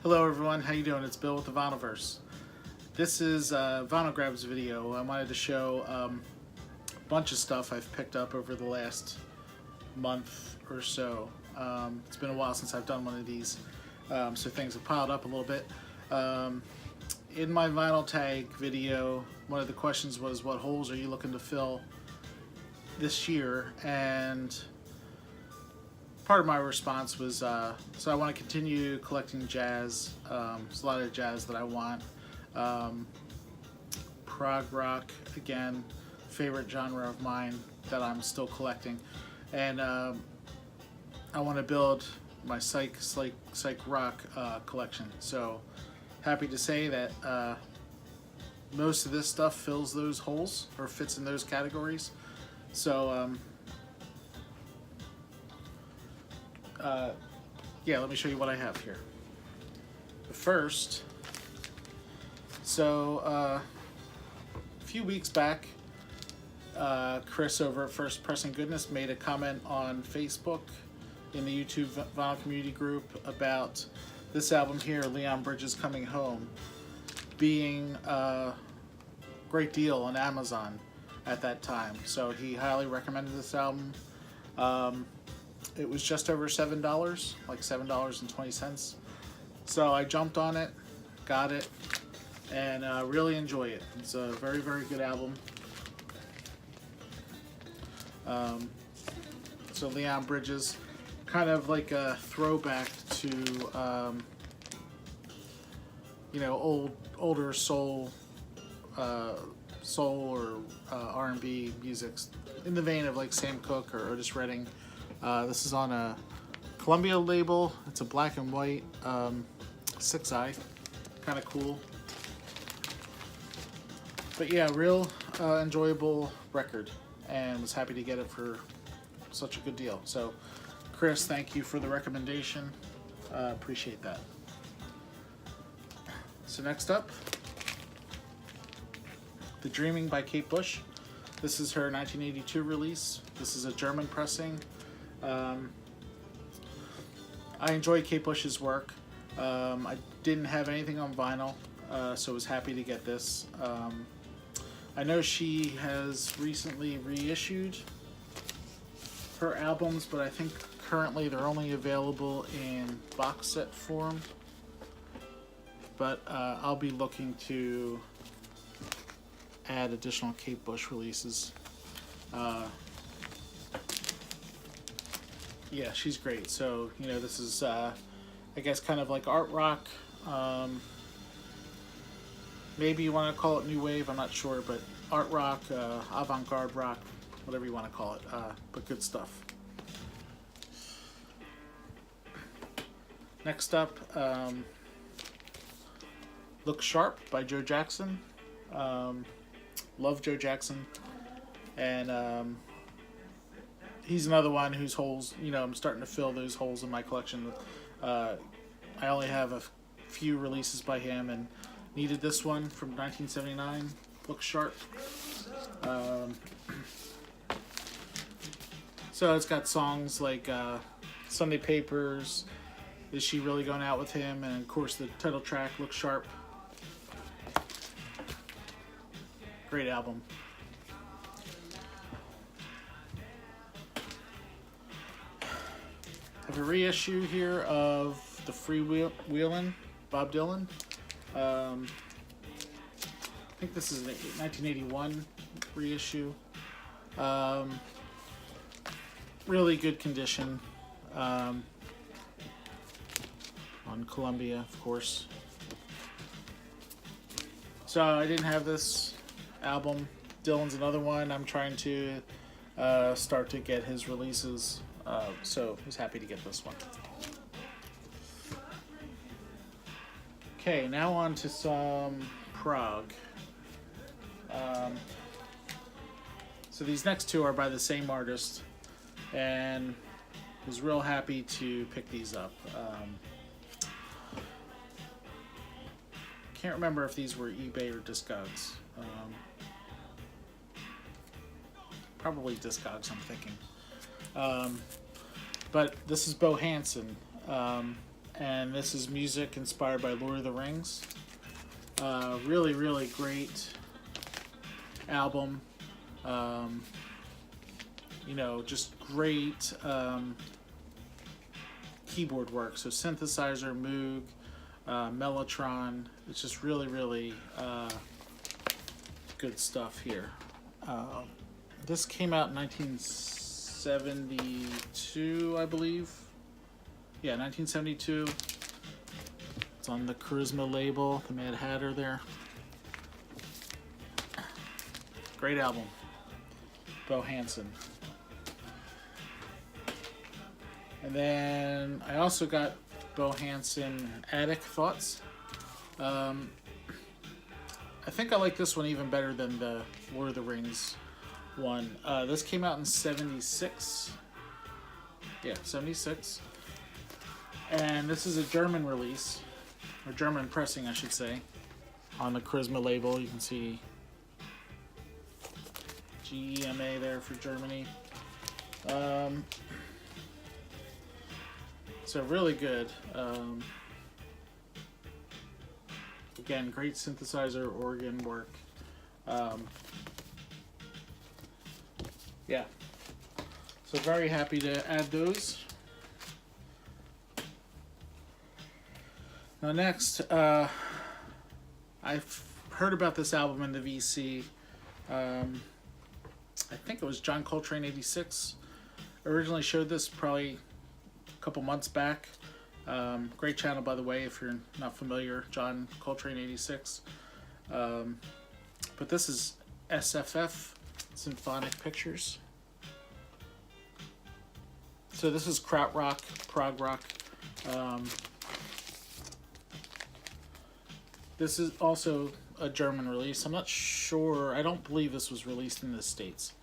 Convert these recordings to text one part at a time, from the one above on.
Hello everyone, how you doing? It's Bill with the Vinylverse. This is Vinyl Grabs video. I wanted to show a bunch of stuff I've picked up over the last month or so. It's been a while since I've done one of these, so things have piled up a little bit. In my vinyl tag video, one of the questions was, what holes are you looking to fill this year? And part of my response was, so I want to continue collecting jazz. There's a lot of jazz that I want. Prog rock, again, favorite genre of mine that I'm still collecting. And I want to build my Psych rock collection. So happy to say that most of this stuff fills those holes or fits in those categories. So yeah, let me show you what I have here. First, so a few weeks back, Chris over at First Pressing Goodness made a comment on Facebook in the YouTube vinyl community group about this album here, Leon Bridges Coming Home, being a great deal on Amazon at that time. So he highly recommended this album. It was just over $7, like $7.20. So I jumped on it, got it, and really enjoy it. It's a very, very good album. So Leon Bridges, kind of like a throwback to you know, older soul or R&B music, in the vein of like Sam Cooke or Otis Redding. This is on a Columbia label. It's a black and white 6-eye, kind of cool. But yeah, real enjoyable record, and was happy to get it for such a good deal. So Chris, thank you for the recommendation. Appreciate that. So next up, The Dreaming by Kate Bush. This is her 1982 release. This is a German pressing. I enjoy Kate Bush's work. I didn't have anything on vinyl, so was happy to get this. I know she has recently reissued her albums, but I think currently they're only available in box set form. But I'll be looking to add additional Kate Bush releases. Yeah, she's great. So, you know, this is, I guess, kind of like art rock. Maybe you want to call it new wave, I'm not sure, but art rock, avant-garde rock, whatever you want to call it, but good stuff. Next up, Look Sharp by Joe Jackson. Love Joe Jackson, and he's another one whose holes, you know, I'm starting to fill those holes in my collection. I only have a few releases by him and needed this one from 1979, Look Sharp. So it's got songs like Sunday Papers, Is She Really Going Out With Him, and of course the title track, Look Sharp. Great album. I have a reissue here of The Freewheelin', Bob Dylan. I think this is a 1981 reissue. Really good condition. On Columbia, of course. So I didn't have this album. Dylan's another one I'm trying to start to get his releases. So I was happy to get this one. Okay, now on to some prog. So these next two are by the same artist, and was real happy to pick these up. Can't remember if these were eBay or Discogs. Probably Discogs, I'm thinking. But this is Hanson. and this is music inspired by Lord of the Rings. Really, really great album. Just great keyboard work. So synthesizer, Moog, Mellotron. It's just really, really good stuff here. This came out in 1972, I believe. Yeah, 1972. It's on the Charisma label, the Mad Hatter there. Great album. Bo Hanson. And then I also got Bo Hanson Attic Thoughts. I think I like this one even better than the Lord of the Rings one. This came out in 76. Yeah, 76. And this is a German release, or German pressing, I should say. On the Charisma label, you can see GEMA there for Germany. So really good. Again, great synthesizer, organ work. Yeah. So very happy to add those. Now next, I've heard about this album in the VC. I think it was John Coltrane 86. Originally showed this probably a couple months back. Great channel, by the way, if you're not familiar, John Coltrane 86. But this is SFF, Symphonic Pictures. So this is krautrock, prog rock. This is also a German release. I'm not sure. I don't believe this was released in the States,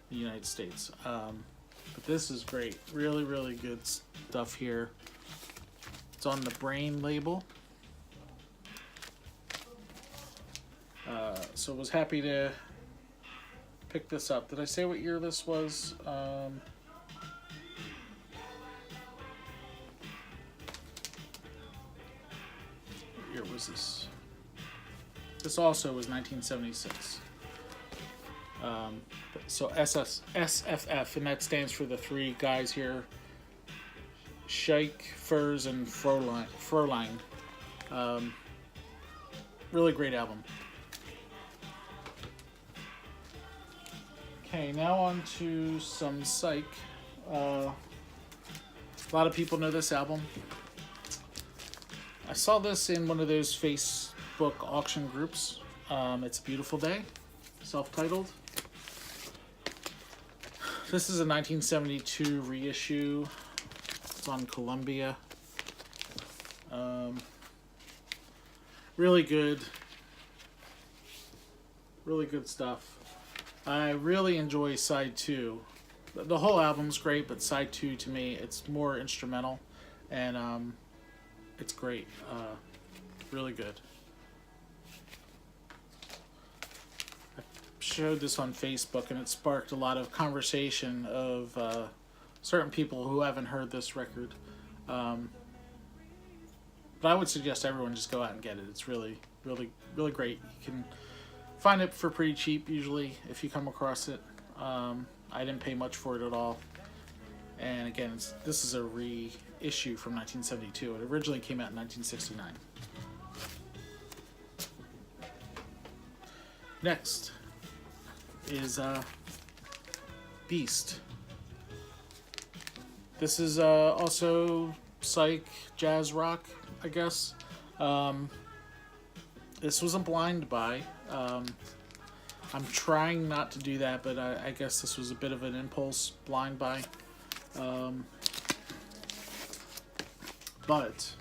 the United States. But this is great. Really, really good stuff here. It's on the Brain label. So was happy to pick this up. Did I say what year this was? What year was this? This also was 1976. So SFF, and that stands for the three guys here: Psych, Furs, and Fräulein. Really great album. Okay, now on to some Psych. A lot of people know this album. I saw this in one of those Facebook auction groups. It's a Beautiful Day, self-titled. This is a 1972 reissue. It's on Columbia. Really good. Really good stuff. I really enjoy side 2. The whole album's great, but side 2 to me, it's more instrumental, and it's great. Really good. I showed this on Facebook, and it sparked a lot of conversation of certain people who haven't heard this record. But I would suggest everyone just go out and get it. It's really, really, really great. You can find it for pretty cheap usually if you come across it. I didn't pay much for it at all. And again, this is a reissue from 1972. It originally came out in 1969. Next is Beast. This is also psych, jazz rock, I guess. This was a blind buy. I'm trying not to do that, but I guess this was a bit of an impulse blind buy. But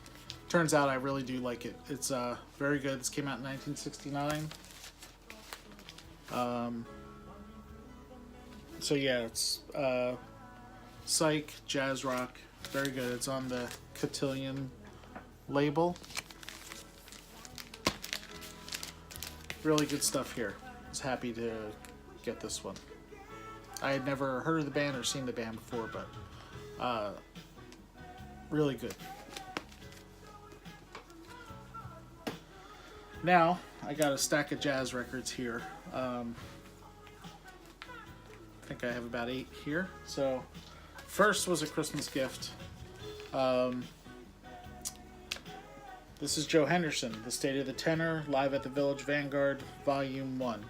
turns out I really do like it. It's very good. This came out in 1969. So yeah, it's psych, jazz rock, very good. It's on the Cotillion label. Really good stuff here. I was happy to get this one. I had never heard of the band or seen the band before, but really good. Now, I got a stack of jazz records here. I think I have about 8 here. So, first was a Christmas gift. This is Joe Henderson, The State of the Tenor, Live at the Village Vanguard, Volume 1.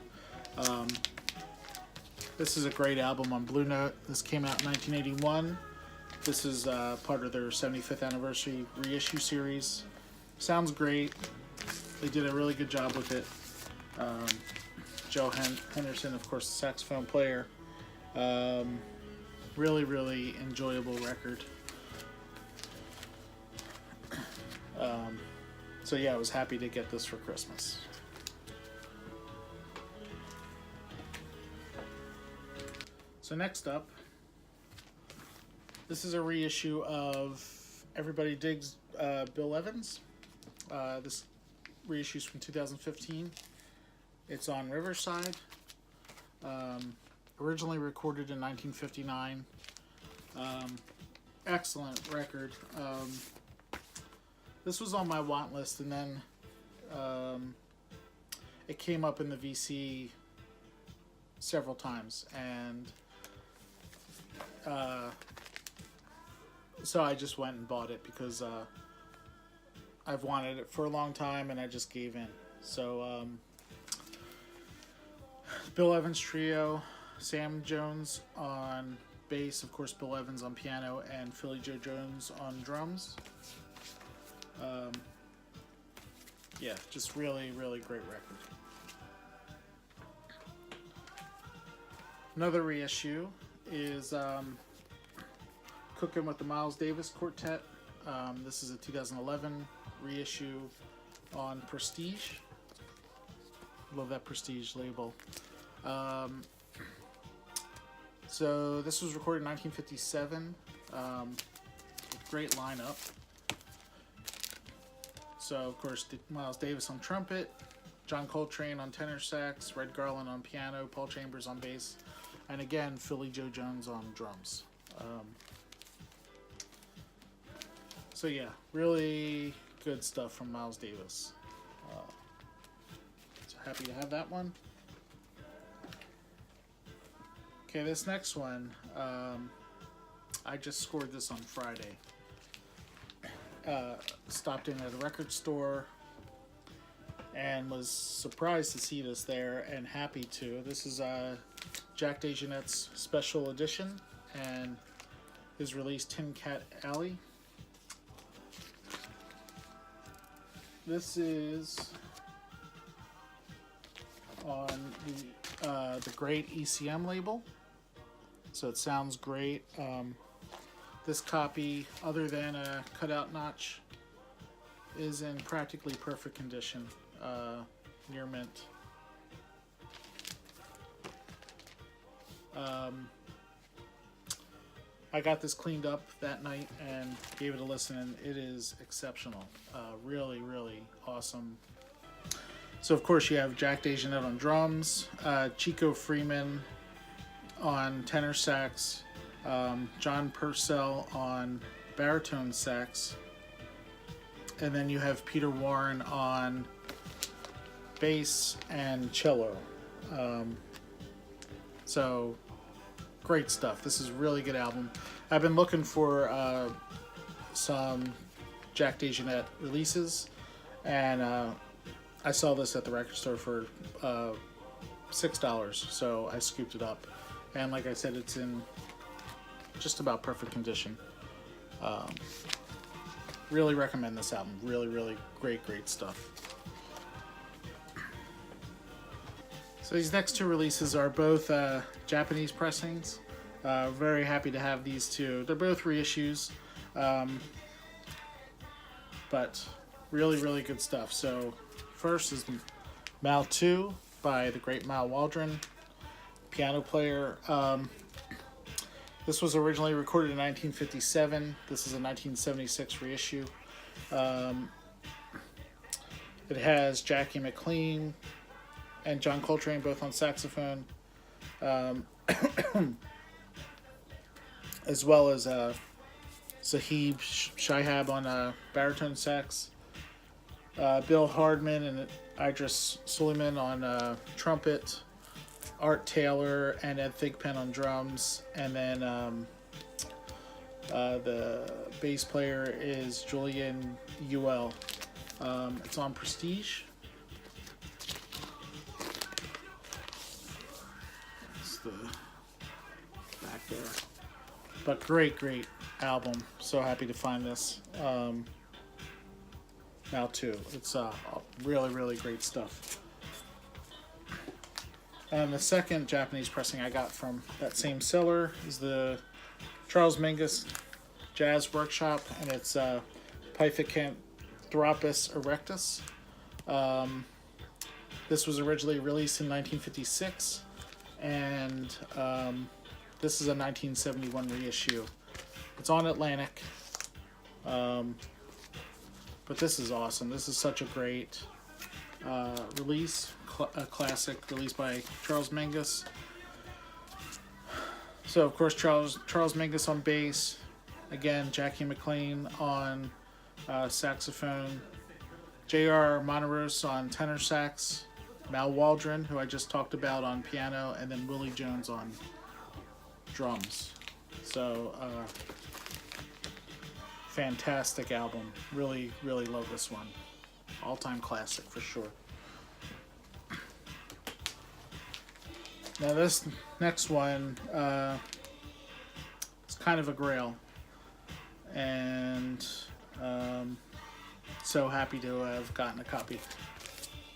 This is a great album on Blue Note. This came out in 1981. This is part of their 75th anniversary reissue series. Sounds great. They did a really good job with it. Joe Henderson, of course, the saxophone player. Really, really enjoyable record. So yeah, I was happy to get this for Christmas. So next up, this is a reissue of Everybody Digs Bill Evans. This reissue is from 2015. It's on Riverside. Originally recorded in 1959. Excellent record. This was on my want list, and then it came up in the VC several times, and so I just went and bought it because I've wanted it for a long time, and I just gave in. So Bill Evans Trio, Sam Jones on bass, of course Bill Evans on piano, and Philly Joe Jones on drums. Yeah, just really, really great record. Another reissue is Cooking with the Miles Davis Quartet. This is a 2011 reissue on Prestige. Love that Prestige label. So this was recorded in 1957. Great lineup. So, of course, Miles Davis on trumpet, John Coltrane on tenor sax, Red Garland on piano, Paul Chambers on bass, and again, Philly Joe Jones on drums. So yeah, really good stuff from Miles Davis. So happy to have that one. Okay, this next one, I just scored this on Friday. Stopped in at a record store and was surprised to see this there and happy to. This is Jack DeJohnette's special edition and his release Tin Cat Alley. This is on the great ECM label, so it sounds great. This copy, other than a cutout notch, is in practically perfect condition, near mint. I got this cleaned up that night and gave it a listen, and it is exceptional. Really, really awesome. So, of course, you have Jack DeJohnette on drums, Chico Freeman on tenor sax, John Purcell on baritone sax, and then you have Peter Warren on bass and cello. So great stuff. This is a really good album. I've been looking for some Jack DeJohnette releases, and I saw this at the record store for $6, so I scooped it up. And like I said, it's in just about perfect condition. Really recommend this album. Really, really great stuff. So these next two releases are both Japanese pressings. Very happy to have these two. They're both reissues, but really, really good stuff. So first is Mal 2 by the great Mal Waldron, piano player. This was originally recorded in 1957. This is a 1976 reissue. It has Jackie McLean and John Coltrane both on saxophone, as well as Sahib Shihab on baritone sax. Bill Hardman and Idris Suleiman on trumpet, Art Taylor and Ed Thigpen on drums, and then the bass player is Julian Ewell. It's on Prestige. That's the back there. But great album. So happy to find this. Now too. It's really great stuff. And the second Japanese pressing I got from that same seller is the Charles Mingus Jazz Workshop, and it's Pithecanthropus erectus. This was originally released in 1956, and this is a 1971 reissue. It's on Atlantic, but this is awesome. This is such a great release, a classic release by Charles Mingus. So of course Charles Mingus on bass, again Jackie McLean on saxophone, J.R. Monaros on tenor sax, Mal Waldron, who I just talked about, on piano, and then Willie Jones on drums. So fantastic album. Really love this one. All-time classic for sure. Now this next one is kind of a grail, and so happy to have gotten a copy.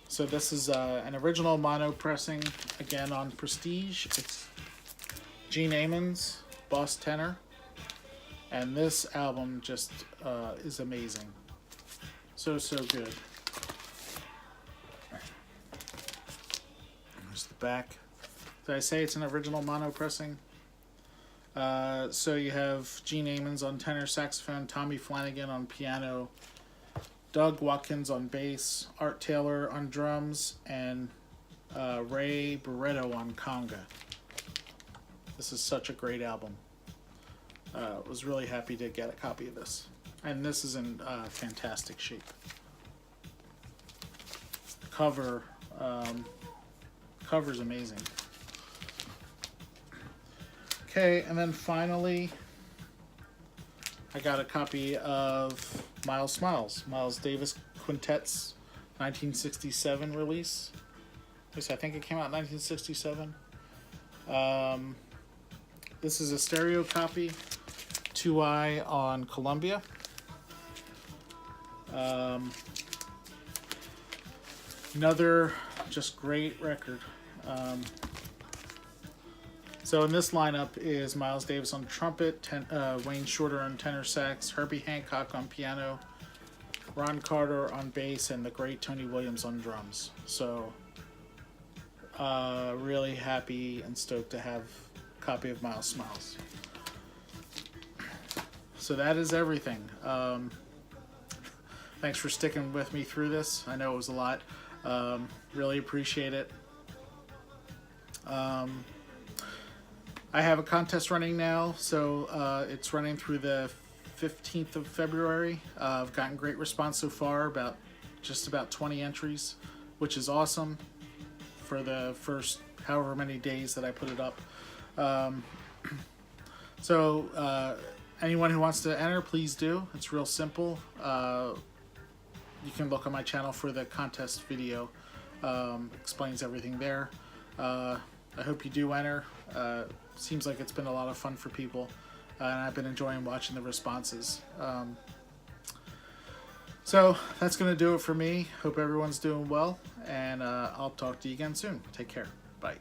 So this is an original mono pressing, again on Prestige. It's Gene Ammons, boss tenor, and this album just is amazing. So good. There's the back. Did I say it's an original mono pressing? So you have Gene Ammons on tenor saxophone, Tommy Flanagan on piano, Doug Watkins on bass, Art Taylor on drums, and Ray Barretto on conga. This is such a great album. Was really happy to get a copy of this. And this is in fantastic shape. Cover's amazing. Okay, and then finally, I got a copy of Miles Davis Quintet's 1967 release. At least I think it came out in 1967. This is a stereo copy, 2i on Columbia. Another just great record. So in this lineup is Miles Davis on trumpet, Wayne Shorter on tenor sax, Herbie Hancock on piano, Ron Carter on bass, and the great Tony Williams on drums. So really happy and stoked to have a copy of Miles Smiles. So that is everything. Thanks for sticking with me through this. I know it was a lot. Really appreciate it. I have a contest running now, so it's running through the 15th of February. I've gotten great response so far, just about 20 entries, which is awesome for the first however many days that I put it up. So anyone who wants to enter, please do. It's real simple. You can look on my channel for the contest video. Explains everything there. I hope you do enter. Seems like it's been a lot of fun for people, and I've been enjoying watching the responses. So that's going to do it for me. Hope everyone's doing well, and I'll talk to you again soon. Take care. Bye.